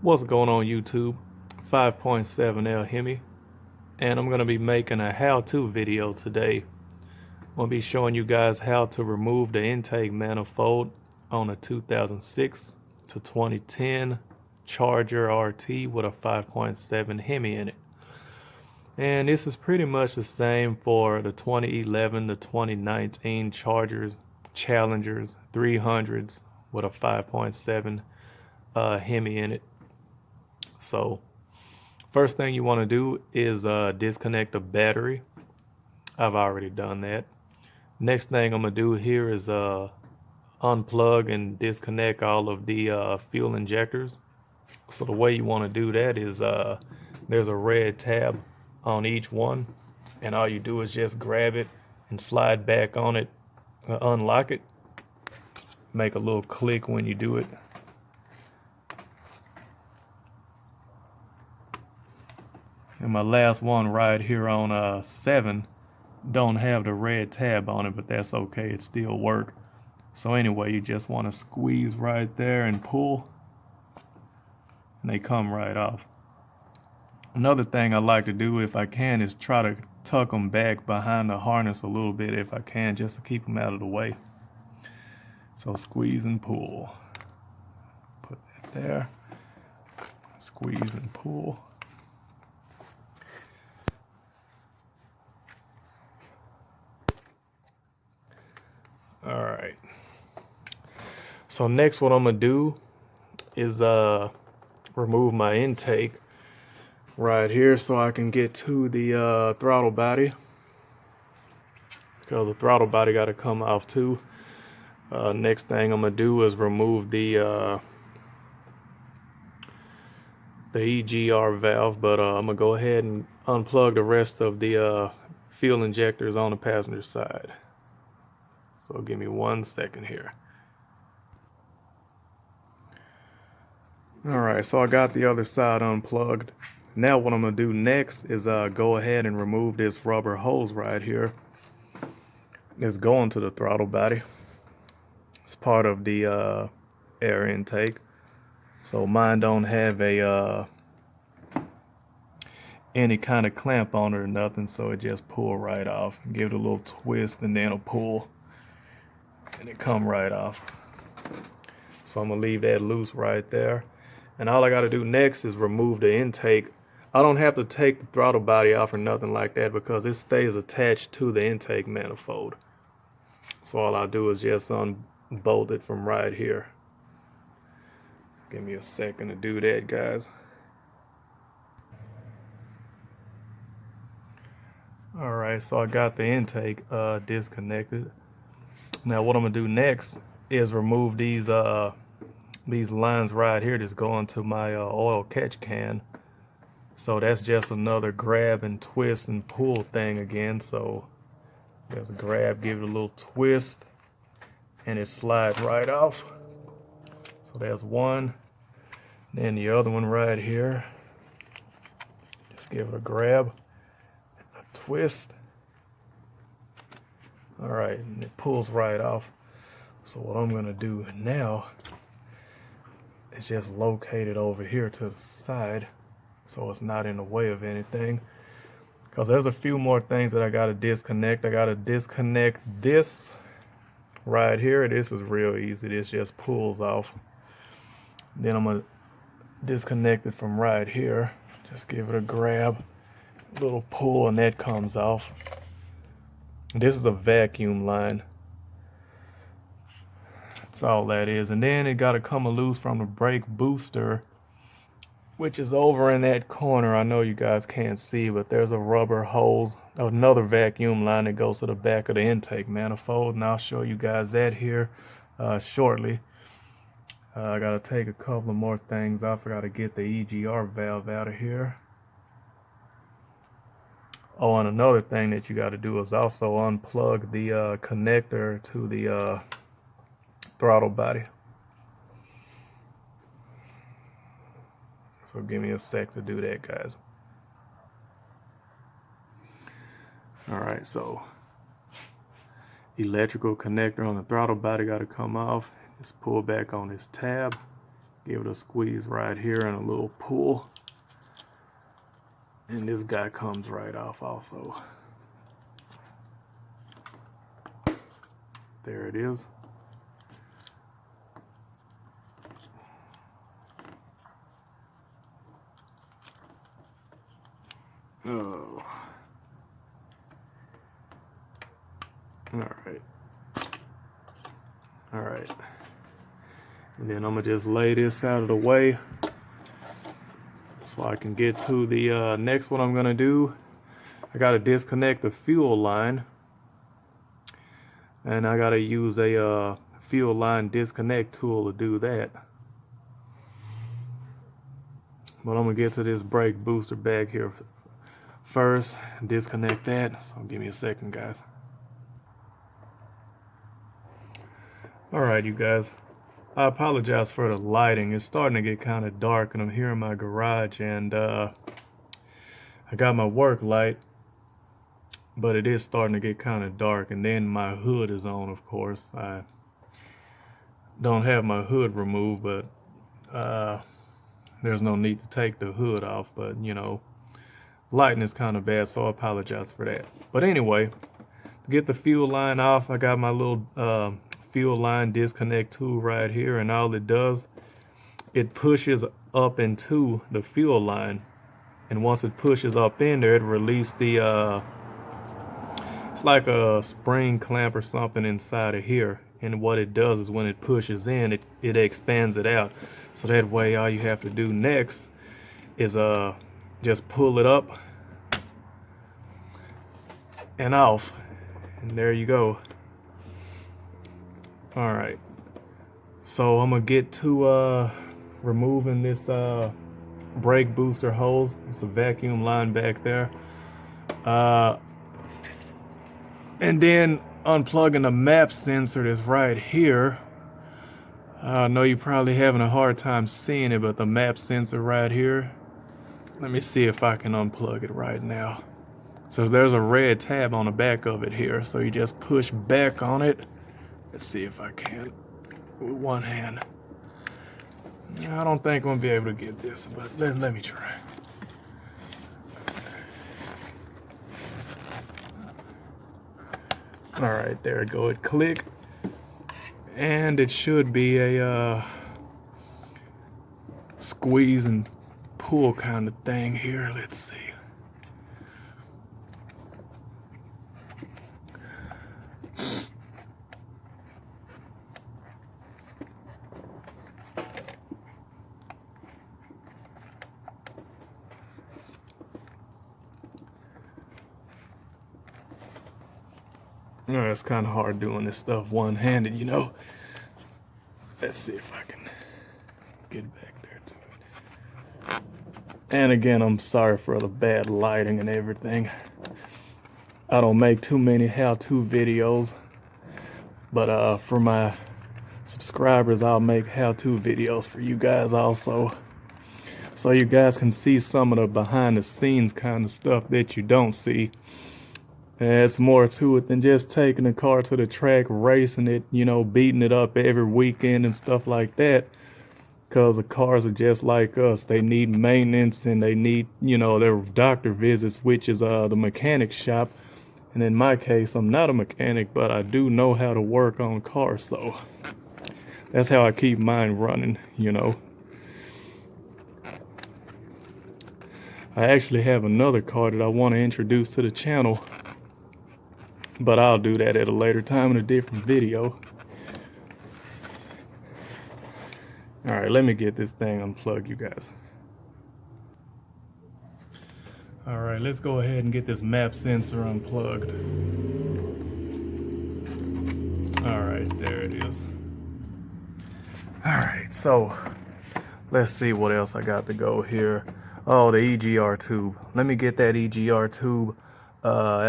What's going on YouTube? 5.7L Hemi, and I'm going to be making a how-to video today. I'm going to be showing you guys how to remove the intake manifold on a 2006 to 2010 Charger RT with a 5.7 Hemi in it. And this is pretty much the same for the 2011 to 2019 Chargers, Challengers, 300s with a 5.7 Hemi in it. So first thing you want to do is disconnect the battery. I've already done that. Next thing I'm going to do here is unplug and disconnect all of the fuel injectors. So the way you want to do that is there's a red tab on each one, and all you do is just grab it and slide back on it, unlock it, make a little click when you do it. And my last one right here on 7 don't have the red tab on it, but that's okay, it still works. So anyway, you just want to squeeze right there and pull, and they come right off. Another thing I like to do if I can is try to tuck them back behind the harness a little bit if I can, just to keep them out of the way. So squeeze and pull. Put that there. Squeeze and pull. All right. So next what I'm gonna do is remove my intake right here so I can get to the throttle body, because the throttle body got to come off too. Next thing I'm gonna do is remove the EGR valve, but I'm gonna go ahead and unplug the rest of the fuel injectors on the passenger side. So give me 1 second here. Alright, so I got the other side unplugged. Now what I'm going to do next is go ahead and remove this rubber hose right here. It's going to the throttle body. It's part of the air intake. So mine don't have a any kind of clamp on it or nothing, so it just pull right off. Give it a little twist and then it'll pull, and it come right off. So I'm going to leave that loose right there. And all I got to do next is remove the intake. I don't have to take the throttle body off or nothing like that because it stays attached to the intake manifold. So all I'll do is just unbolt it from right here. Give me a second to do that, guys. Alright, so I got the intake disconnected. Now what I'm going to do next is remove these lines right here that's going to my oil catch can. So that's just another grab and twist and pull thing again. So just grab, give it a little twist, and it slides right off. So there's one. Then the other one right here. Just give it a grab, a twist. All right, and it pulls right off. So what I'm gonna do now is just locate it over here to the side so it's not in the way of anything, because there's a few more things that I gotta disconnect. I gotta disconnect this right here. This is real easy. This just pulls off. Then I'm gonna disconnect it from right here. Just give it a grab, a little pull, and that comes off. This is a vacuum line. That's all that is. And then it got to come loose from the brake booster, which is over in that corner. I know you guys can't see, but there's a rubber hose, another vacuum line that goes to the back of the intake manifold, and I'll show you guys that here shortly. I got to take a couple of more things off. I got to get the EGR valve out of here. Oh, and another thing that you got to do is also unplug the connector to the throttle body. So give me a sec to do that, guys. Alright, so electrical connector on the throttle body got to come off. Just pull back on this tab, Give it a squeeze right here and a little pull. And this guy comes right off also. There it is. Oh. Alright. Alright. And then I'm gonna just lay this out of the way so I can get to the next one I'm gonna do. I gotta disconnect the fuel line, and I gotta use a fuel line disconnect tool to do that. But I'm gonna get to this brake booster back here first, disconnect that. So give me a second, guys. Alright, you guys, I apologize for the lighting. It's starting to get kind of dark, and I'm here in my garage, and I got my work light, but it is starting to get kind of dark, and then my hood is on, of course. I don't have my hood removed, but there's no need to take the hood off, but you know, lighting is kind of bad, so I apologize for that. But anyway, to get the fuel line off, I got my little fuel line disconnect tool right here, and all it does, it pushes up into the fuel line, and once it pushes up in there, it releases the it's like a spring clamp or something inside of here, and what it does is when it pushes in, it expands it out, so that way all you have to do next is just pull it up and off, and there you go. All right, so I'm gonna get to removing this brake booster hose. It's a vacuum line back there, and then unplugging the map sensor that's right here. I know you're probably having a hard time seeing it, but the map sensor right here, let me see if I can unplug it right now. So there's a red tab on the back of it here, so you just push back on it. Let's see if I can with one hand. I don't think I'm gonna be able to get this, but let me try. All right, there it goes. It clicked, and it should be a squeeze and pull kind of thing here. Let's see. It's kind of hard doing this stuff one-handed, you know. Let's see if I can get back there to it. And again, I'm sorry for the bad lighting and everything. I don't make too many how-to videos, but for my subscribers, I'll make how-to videos for you guys also, so you guys can see some of the behind-the-scenes kind of stuff that you don't see. It's more to it than just taking a car to the track, racing it, you know, beating it up every weekend and stuff like that. Because the cars are just like us. They need maintenance, and they need, you know, their doctor visits, which is the mechanic shop. And in my case, I'm not a mechanic, but I do know how to work on cars. So that's how I keep mine running, you know. I actually have another car that I want to introduce to the channel, but I'll do that at a later time in a different video. All right, let me get this thing unplugged, you guys. All right, let's go ahead and get this map sensor unplugged. All right, there it is. All right, so let's see what else I got to go here. Oh, the EGR tube. Let me get that EGR tube out.